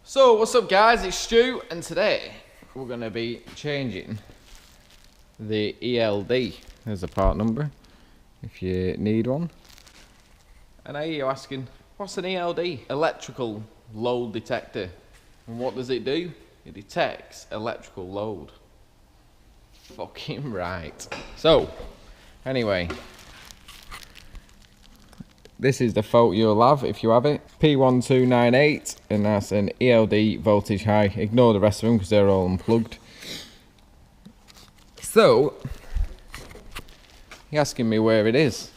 So what's up guys, it's Stu and today we're going to be changing the ELD. There's a part number if you need one. And I hear you asking, what's an ELD? Electrical load detector. And what does it do? It detects electrical load. Fucking right. So, anyway, this is the fault you'll have if you have it. P1298, and that's an ELD voltage high. Ignore the rest of them because they're all unplugged. So, you're asking me where it is.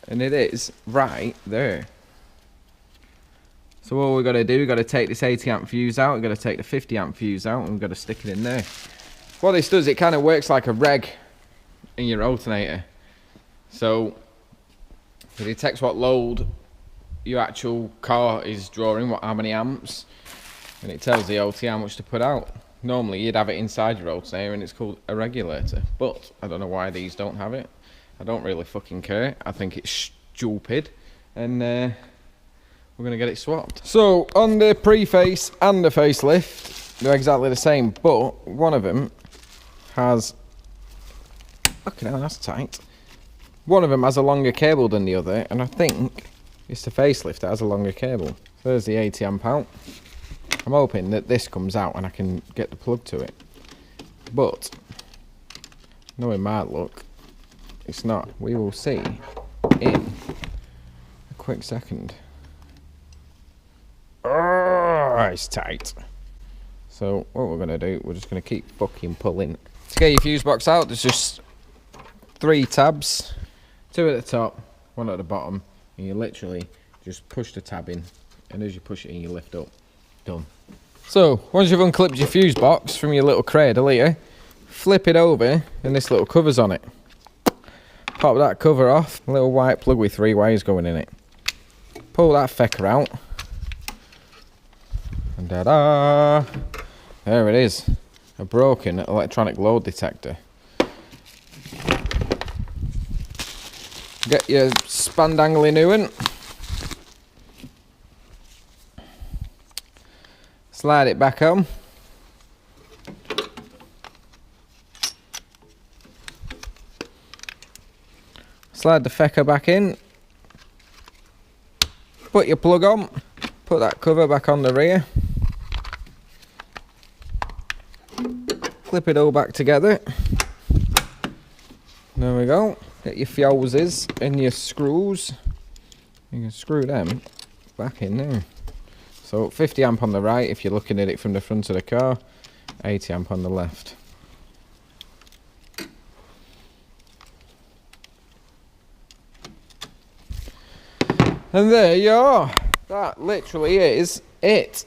And it is right there. So what we've got to do, we've got to take this 80 amp fuse out, we've got to take the 50 amp fuse out, and we've got to stick it in there. What this does, it kind of works like a reg in your alternator. So, it detects what load your actual car is drawing, how many amps, and it tells the OT how much to put out. Normally you'd have it inside your alternator and it's called a regulator, but I don't know why these don't have it. I don't really fucking care. I think it's stupid, and we're gonna get it swapped. So on the pre-face and the facelift, they're exactly the same, but one of them has, fucking hell, that's tight. One of them has a longer cable than the other, and I think it's the facelift that has a longer cable. So there's the 80 amp out. I'm hoping that this comes out and I can get the plug to it. But, knowing my luck, it's not. We will see in a quick second. Oh, it's tight. So what we're going to do, we're just going to keep fucking pulling. To get your fuse box out, there's just 3 tabs. 2 at the top, 1 at the bottom, and you literally just push the tab in, and as you push it in, you lift up. Done. So, once you've unclipped your fuse box from your little cradle here, flip it over, and this little cover's on it. Pop that cover off, a little white plug with 3 wires going in it. Pull that fecker out, and da-da! There it is, a broken electronic load detector. Get your spandangly new one. Slide it back on. Slide the fecker back in. Put your plug on. Put that cover back on the rear. Clip it all back together. There we go. Get your fuses and your screws. You can screw them back in there. So 50 amp on the right if you're looking at it from the front of the car, 80 amp on the left. And there you are. That literally is it.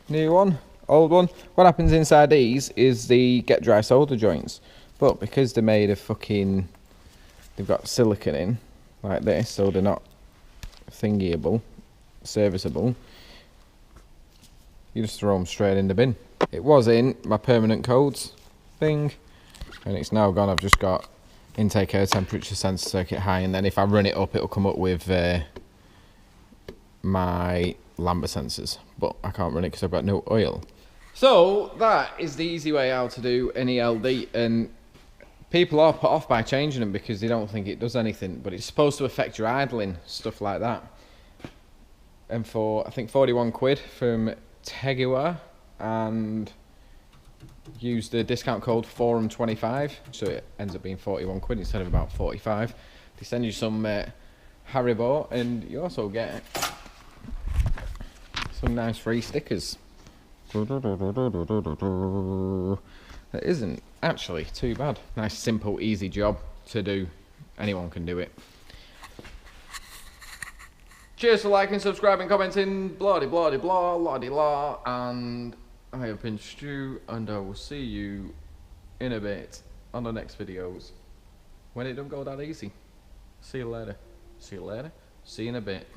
New one, old one. What happens inside these is the get dry solder joints. But because they're made of fucking, they've got silicone in, like this, so they're not thingiable, serviceable. You just throw them straight in the bin. It was in my permanent codes thing, and it's now gone. I've just got intake air temperature sensor circuit high, and then if I run it up, it'll come up with my lambda sensors, but I can't run it because I've got no oil. So that is the easy way how to do an ELD, and people are put off by changing them because they don't think it does anything, but it's supposed to affect your idling, stuff like that. And for, I think, 41 quid from Tegua, and use the discount code FORUM25, so it ends up being 41 quid instead of about 45. They send you some Haribo, and you also get some nice free stickers. That isn't actually too bad. Nice, simple, easy job to do. Anyone can do it. Cheers for liking, subscribing, commenting, blah de blah de blah, la de la, and I have been Stu, and I will see you in a bit on the next videos when it don't go that easy. See you later. See you later. See you in a bit.